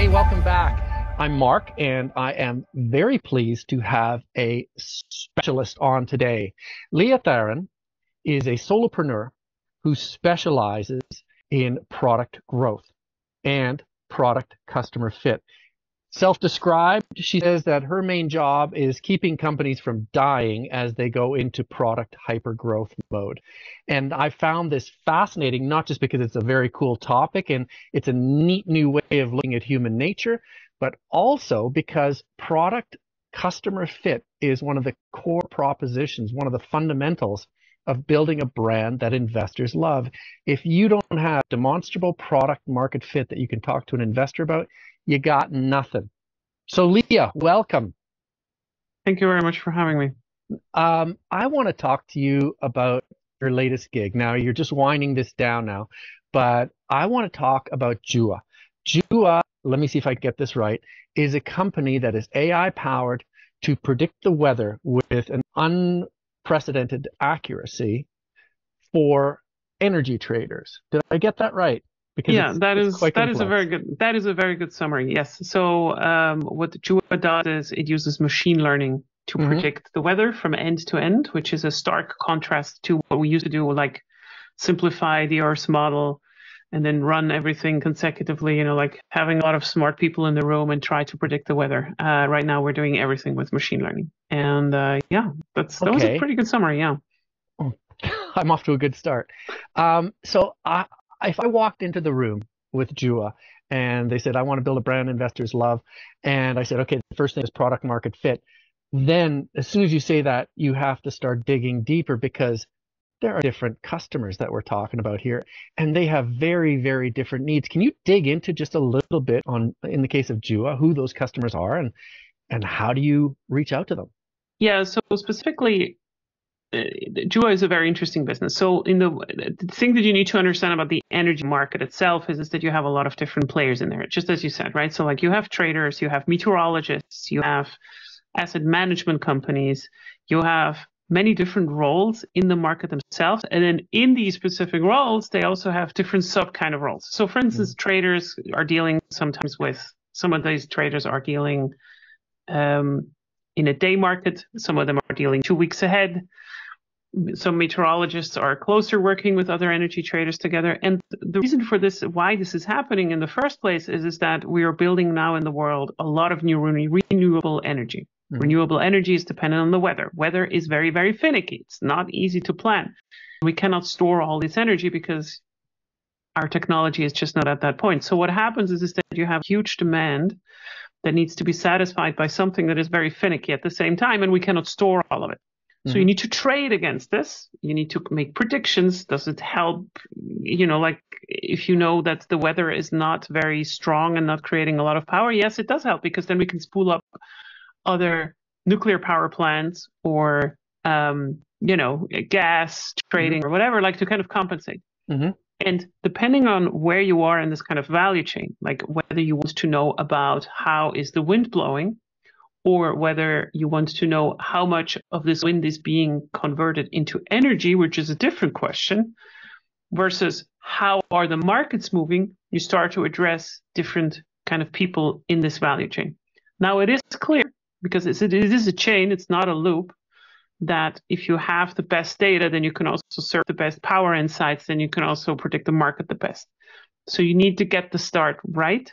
everybody, welcome back. I'm Mark, and I am very pleased to have a specialist on today. Leah Tharin is a solopreneur who specializes in product growth and product customer fit. Self-described, she says that her main job is keeping companies from dying as they go into product hypergrowth mode. And I found this fascinating, not just because it's a very cool topic and it's a neat new way of looking at human nature, but also because product customer fit is one of the core propositions, one of the fundamentals of building a brand that investors love. If you don't have demonstrable product market fit that you can talk to an investor about, you got nothing. So Leah, welcome. Thank you very much for having me. I want to talk to you about your latest gig. Now, you're just winding this down now, but I want to talk about Jua. Jua, let me see if I get this right, is a company that is AI powered to predict the weather with an unprecedented accuracy for energy traders. Did I get that right? Because Yeah, it's quite complex. that is a very good summary. Yes. So what Jua does is it uses machine learning to predict the weather from end to end, which is a stark contrast to what we used to do, like simplify the Earth's model and then run everything consecutively, like having a lot of smart people in the room and try to predict the weather. Right now, we're doing everything with machine learning. And yeah, that was a pretty good summary. Yeah. I'm off to a good start. If I walked into the room with Jua and they said, I want to build a brand investors love, and I said, okay, the first thing is product market fit. Then as soon as you say that, you have to start digging deeper because there are different customers that we're talking about here, and they have very, very different needs. Can you dig into just a little bit on, in the case of Jua, who those customers are and how do you reach out to them? Yeah, so specifically, Jua is a very interesting business. So the thing that you need to understand about the energy market itself is that you have a lot of different players in there, just as you said, right? So like you have traders, you have meteorologists, you have asset management companies, you have many different roles in the market themselves. And then in these specific roles, they also have different sub kind of roles. So for instance, traders are dealing sometimes with, some of these traders are dealing in a day market. Some of them are dealing 2 weeks ahead. Some meteorologists are closer working with other energy traders together. And the reason for this, why this is happening in the first place, is that we are building now in the world a lot of new renewable energy. Renewable energy is dependent on the weather. Weather is very, very finicky. It's not easy to plan. We cannot store all this energy because our technology is just not at that point. So what happens is that you have huge demand that needs to be satisfied by something that is very finicky at the same time, and we cannot store all of it. So you need to trade against this. You need to make predictions. Does it help? Like if you know that the weather is not very strong and not creating a lot of power, yes, it does help because then we can spool up other nuclear power plants or, gas trading or whatever, like to kind of compensate. And depending on where you are in this kind of value chain, like whether you want to know about how is the wind blowing, or whether you want to know how much of this wind is being converted into energy, which is a different question, versus how are the markets moving, you start to address different kind of people in this value chain. Now, it is clear, because it is a chain, it's not a loop, that if you have the best data, then you can also serve the best power insights, then you can also predict the market the best. So you need to get the start right.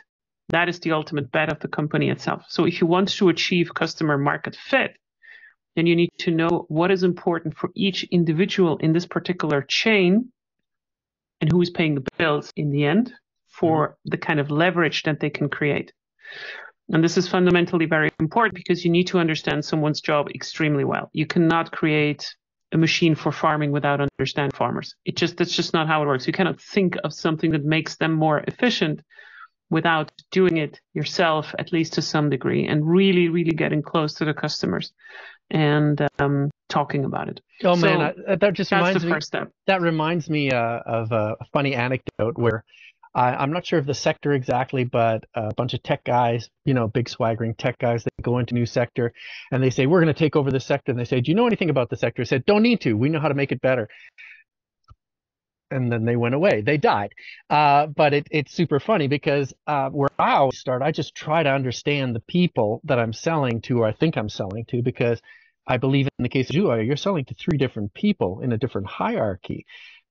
That is the ultimate bet of the company itself. So if you want to achieve customer market fit, then you need to know what is important for each individual in this particular chain and who is paying the bills in the end for the kind of leverage that they can create. And this is fundamentally very important because you need to understand someone's job extremely well. You cannot create a machine for farming without understanding farmers. That's just not how it works. You cannot think of something that makes them more efficient without doing it yourself, at least to some degree, and really, really getting close to the customers and talking about it. Oh man, that just that's reminds the me. First step. That reminds me of a funny anecdote where I'm not sure of the sector exactly, but a bunch of tech guys, big swaggering tech guys, they go into a new sector and they say, we're going to take over this sector. And they say, do you know anything about the sector? I said, don't need to. We know how to make it better. and then they went away. They died. But it's super funny because where I always start, I just try to understand the people that I'm selling to, or I think I'm selling to, because I believe in the case of Jua, you're selling to three different people in a different hierarchy.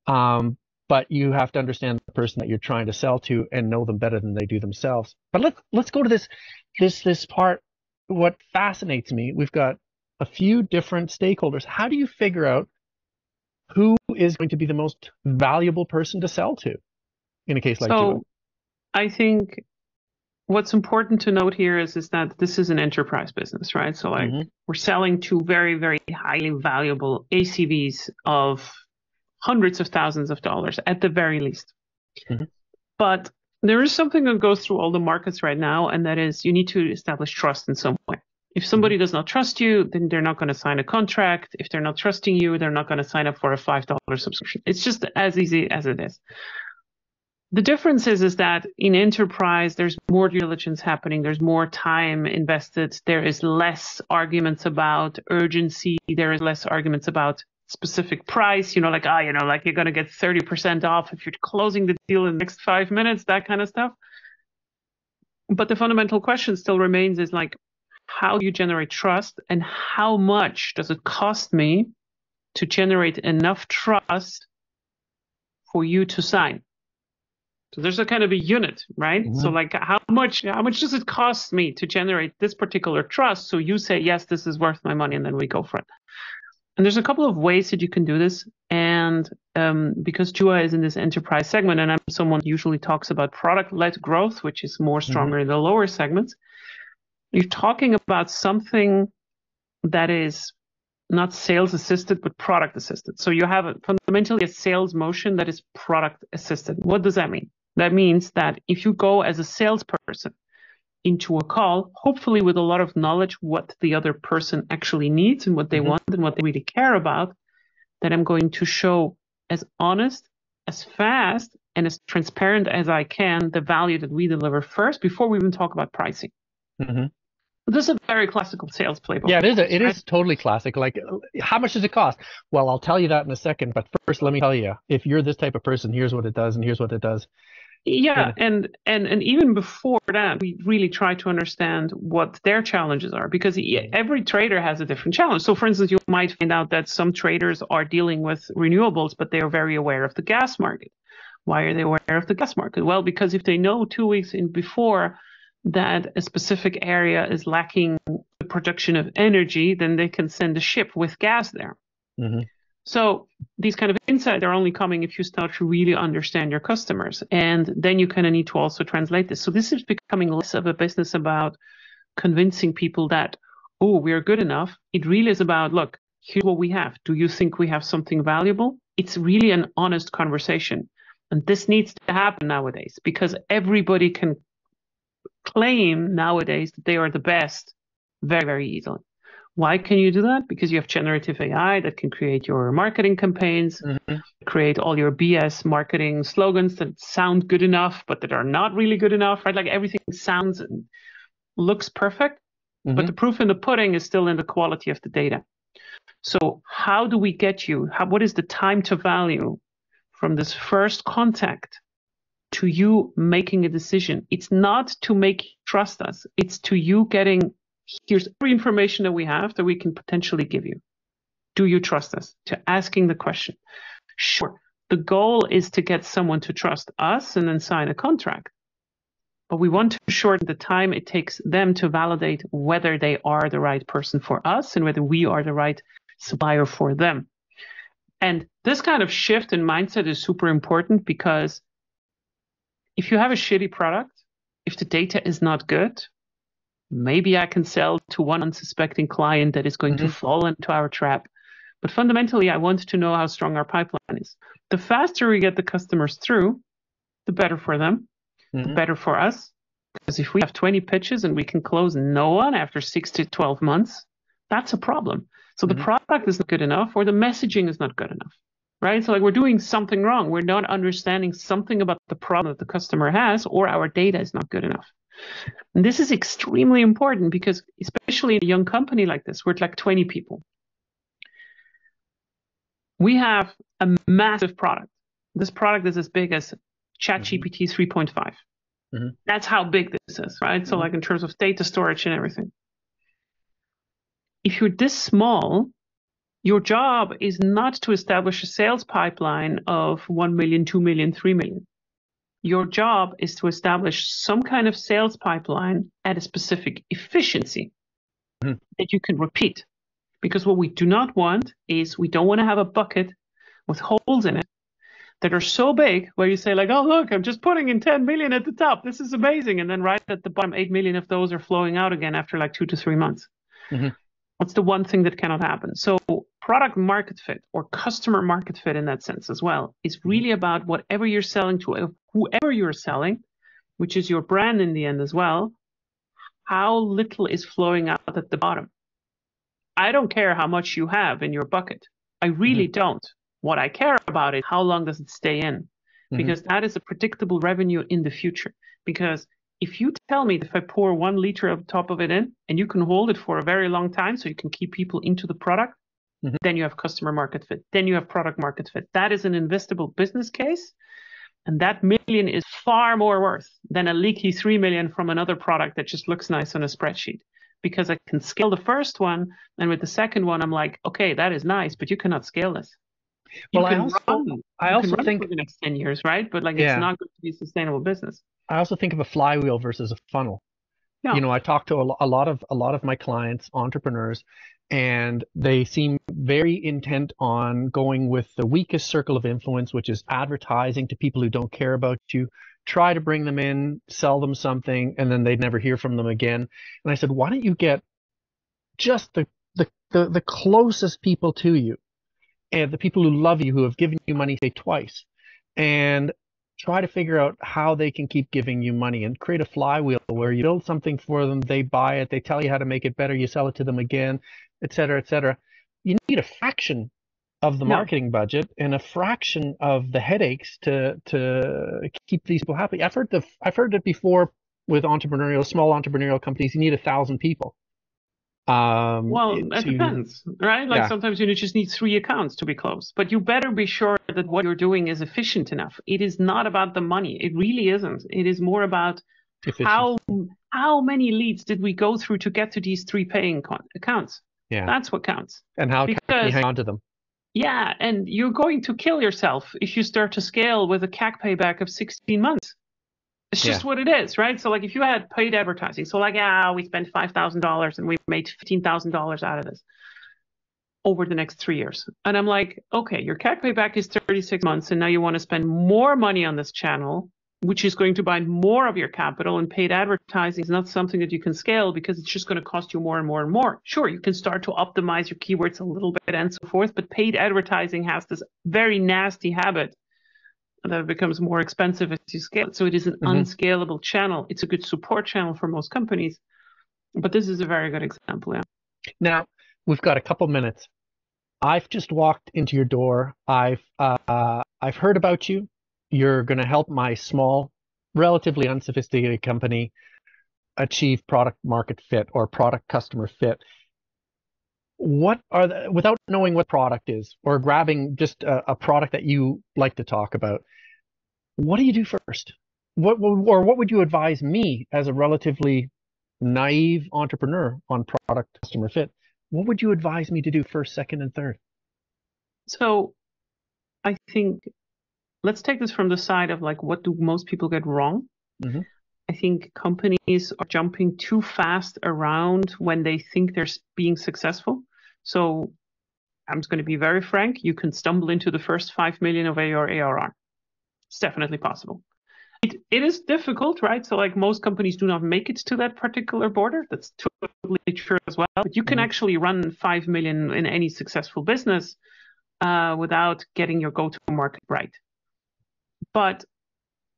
Um, but you have to understand the person that you're trying to sell to and know them better than they do themselves. But let's go to this part. What fascinates me, we've got a few different stakeholders. How do you figure out who is going to be the most valuable person to sell to in a case like Jua? So I think what's important to note here is that this is an enterprise business, right? So like Mm-hmm. we're selling to very, very highly valuable ACVs of hundreds of thousands of dollars at the very least. Mm-hmm. But there is something that goes through all the markets right now, and that is you need to establish trust in some way. If Mm-hmm. somebody does not trust you, then they're not going to sign a contract. If they're not trusting you, they're not going to sign up for a $5 subscription. It's just as easy as it is. The difference is that in enterprise, there's more due diligence happening. There's more time invested. There is less arguments about urgency. There is less arguments about specific price, like, like you're going to get 30% off if you're closing the deal in the next 5 minutes, that kind of stuff. But the fundamental question still remains is like, how do you generate trust and how much does it cost me to generate enough trust for you to sign? So there's a kind of a unit, right? Mm-hmm. So like how much does it cost me to generate this particular trust? So you say, yes, this is worth my money, and then we go for it. And there's a couple of ways that you can do this. And because Jua is in this enterprise segment, and I'm someone who usually talks about product-led growth, which is more stronger in the lower segments, you're talking about something that is not sales assisted, but product assisted. So you have fundamentally a sales motion that is product assisted. What does that mean? That means that if you go as a salesperson into a call, hopefully with a lot of knowledge what the other person actually needs and what they want and what they really care about, that I'm going to show as honest, as fast, and as transparent as I can the value that we deliver first before we even talk about pricing. Mm-hmm. This is a very classical sales playbook. Yeah, it is totally classic. Like, how much does it cost? Well, I'll tell you that in a second, but first let me tell you, if you're this type of person, here's what it does and here's what it does. Yeah, and even before that, we really try to understand what their challenges are, because every trader has a different challenge. So, for instance, you might find out that some traders are dealing with renewables, but they are very aware of the gas market. Why are they aware of the gas market? Well, because if they know 2 weeks in before that a specific area is lacking the production of energy, then they can send a ship with gas there. Mm-hmm. So these kind of insights are only coming if you start to really understand your customers. And then you kind of need to also translate this. So this is becoming less of a business about convincing people that, oh, we are good enough. It really is about, look, here's what we have. Do you think we have something valuable? It's really an honest conversation. And this needs to happen nowadays because everybody can claim nowadays that they are the best very, very easily. Why can you do that? Because you have generative AI that can create your marketing campaigns, create all your BS marketing slogans that sound good enough, but that are not really good enough, right? Like everything sounds and looks perfect, but the proof in the pudding is still in the quality of the data. So how do we get you? What is the time to value from this first contact to you making a decision? It's not to make you trust us. It's to you getting, here's every information that we have that we can potentially give you. Do you trust us? To asking the question. Sure. The goal is to get someone to trust us and then sign a contract. But we want to shorten the time it takes them to validate whether they are the right person for us and whether we are the right supplier for them. And this kind of shift in mindset is super important because if you have a shitty product, if the data is not good, maybe I can sell to one unsuspecting client that is going to fall into our trap. But fundamentally, I want to know how strong our pipeline is. The faster we get the customers through, the better for them, the better for us. Because if we have 20 pitches and we can close no one after 6 to 12 months, that's a problem. So the product is not good enough or the messaging is not good enough, right? So like we're doing something wrong. We're not understanding something about the problem that the customer has, or our data is not good enough. And this is extremely important because especially in a young company like this, we're like 20 people. We have a massive product. this product is as big as ChatGPT 3.5. That's how big this is, right? So like in terms of data storage and everything. If you're this small, your job is not to establish a sales pipeline of 1 million, 2 million, 3 million. Your job is to establish some kind of sales pipeline at a specific efficiency that you can repeat. Because what we do not want is we don't want to have a bucket with holes in it that are so big where you say like, oh, look, I'm just putting in 10 million at the top. This is amazing. And then right at the bottom, 8 million of those are flowing out again after like 2 to 3 months. That's the one thing that cannot happen. So product market fit or customer market fit in that sense as well is really about whatever you're selling to whoever you're selling, which is your brand in the end as well, how little is flowing out at the bottom. I don't care how much you have in your bucket. I really don't. What I care about is how long does it stay in? Because that is a predictable revenue in the future. Because if you tell me that if I pour 1 liter of top of it in and you can hold it for a very long time so you can keep people into the product, then you have customer market fit. Then you have product market fit. That is an investable business case. And that million is far more worth than a leaky 3 million from another product that just looks nice on a spreadsheet. Because I can scale the first one. And with the second one, I'm like, okay, that is nice, but you cannot scale this. Well, I also think for the next 10 years, right? But like, it's not going to be a sustainable business. I also think of a flywheel versus a funnel. Yeah. You know, I talk to a lot of my clients, entrepreneurs, and they seem very intent on going with the weakest circle of influence, which is advertising to people who don't care about you. Try to bring them in, sell them something, and then they'd never hear from them again. And I said, why don't you get just the closest people to you, and the people who love you, who have given you money, say twice, and try to figure out how they can keep giving you money and create a flywheel where you build something for them, they buy it, they tell you how to make it better, you sell it to them again, et cetera, et cetera. You need a fraction of the marketing budget and a fraction of the headaches to keep these people happy. I've heard it before with small entrepreneurial companies. You need 1,000 people. Well, it depends, right? Like sometimes you just need 3 accounts to be closed, but you better be sure that what you're doing is efficient enough. It is not about the money. It really isn't. It is more about how many leads did we go through to get to these 3 paying accounts. Yeah, that's what counts. And how can you hang on to them? Yeah, and you're going to kill yourself if you start to scale with a CAC payback of 16 months. It's just what it is, right? So like if you had paid advertising, so like, we spent $5,000 and we made $15,000 out of this over the next 3 years. And I'm like, okay, your CAC payback is 36 months. And now you want to spend more money on this channel, which is going to bind more of your capital, and paid advertising is not something that you can scale because it's just going to cost you more and more and more. Sure, you can start to optimize your keywords a little bit and so forth, but paid advertising has this very nasty habit that it becomes more expensive as you scale. So it is an unscalable channel. It's a good support channel for most companies, but this is a very good example. Yeah. Now we've got a couple minutes. I've just walked into your door. I've heard about you. You're going to help my small, relatively unsophisticated company achieve product market fit or product customer fit. What are without knowing what product is or grabbing just a product that you like to talk about, what do you do first? What would you advise me as a relatively naive entrepreneur on product customer fit? What would you advise me to do first, second, and third? So I think let's take this from the side of like, what do most people get wrong? I think companies are jumping too fast around when they think they're being successful. So I'm just going to be very frank. You can stumble into the first 5 million of your ARR. It's definitely possible. It is difficult, right? So like most companies do not make it to that particular border. That's totally true as well. But you can actually run 5 million in any successful business without getting your go-to-market right. But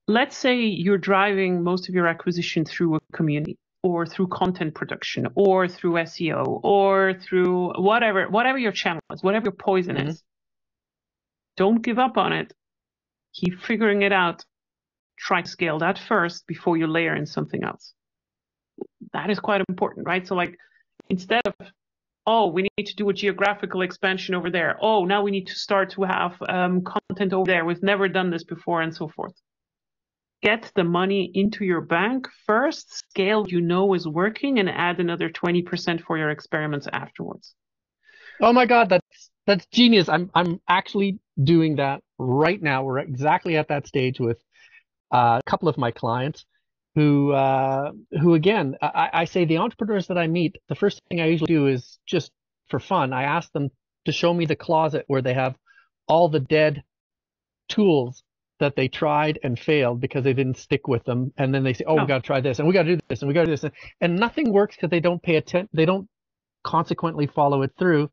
let's say you're driving most of your acquisition through a community or through content production or through SEO or through whatever your channel is, whatever your poison is. Don't give up on it. Keep figuring it out. Try to scale that first before you layer in something else. That is quite important, right? So like instead of Oh, we need to do a geographical expansion over there. Oh, now we need to start to have content over there. We've never done this before, and so forth. Get the money into your bank first, scale you know is working, and add another 20% for your experiments afterwards. Oh my God, that's genius. I'm actually doing that right now. We're exactly at that stage with a couple of my clients who again, I say the entrepreneurs that I meet, the first thing I usually do is just for fun. I ask them to show me the closet where they have all the dead tools that they tried and failed because they didn't stick with them. And then they say, oh, we got to try this and we got to do this and we got to do this. And nothing works because they don't pay attention. They don't consequently follow it through.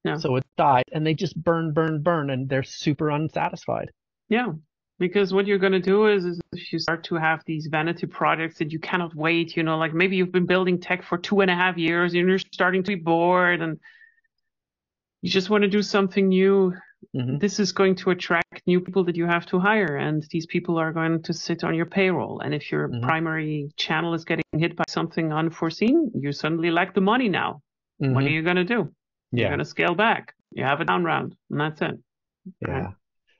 No. So it died and they just burn, and they're super unsatisfied. Yeah. Because what you're going to do is if you start to have these vanity projects that you cannot wait, you know, like maybe you've been building tech for 2.5 years and you're starting to be bored and you just want to do something new. Mm-hmm. This is going to attract new people that you have to hire, and these people are going to sit on your payroll. And if your primary channel is getting hit by something unforeseen, you suddenly lack the money now. What are you going to do? You're going to scale back. You have a down round, and that's it. Yeah. Right.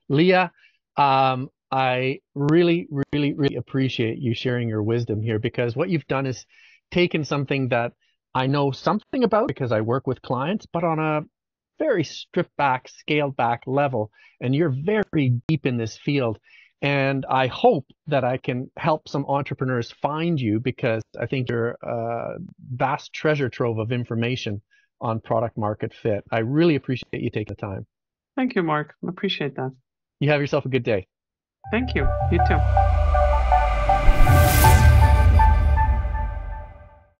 Leah, I really, really, really appreciate you sharing your wisdom here, because what you've done is taken something that I know something about because I work with clients, but on a very stripped back, scaled back level. And you're very deep in this field. And I hope that I can help some entrepreneurs find you, because I think you're a vast treasure trove of information on product market fit. I really appreciate you taking the time. Thank you, Mark. I appreciate that. You have yourself a good day. Thank you. You too.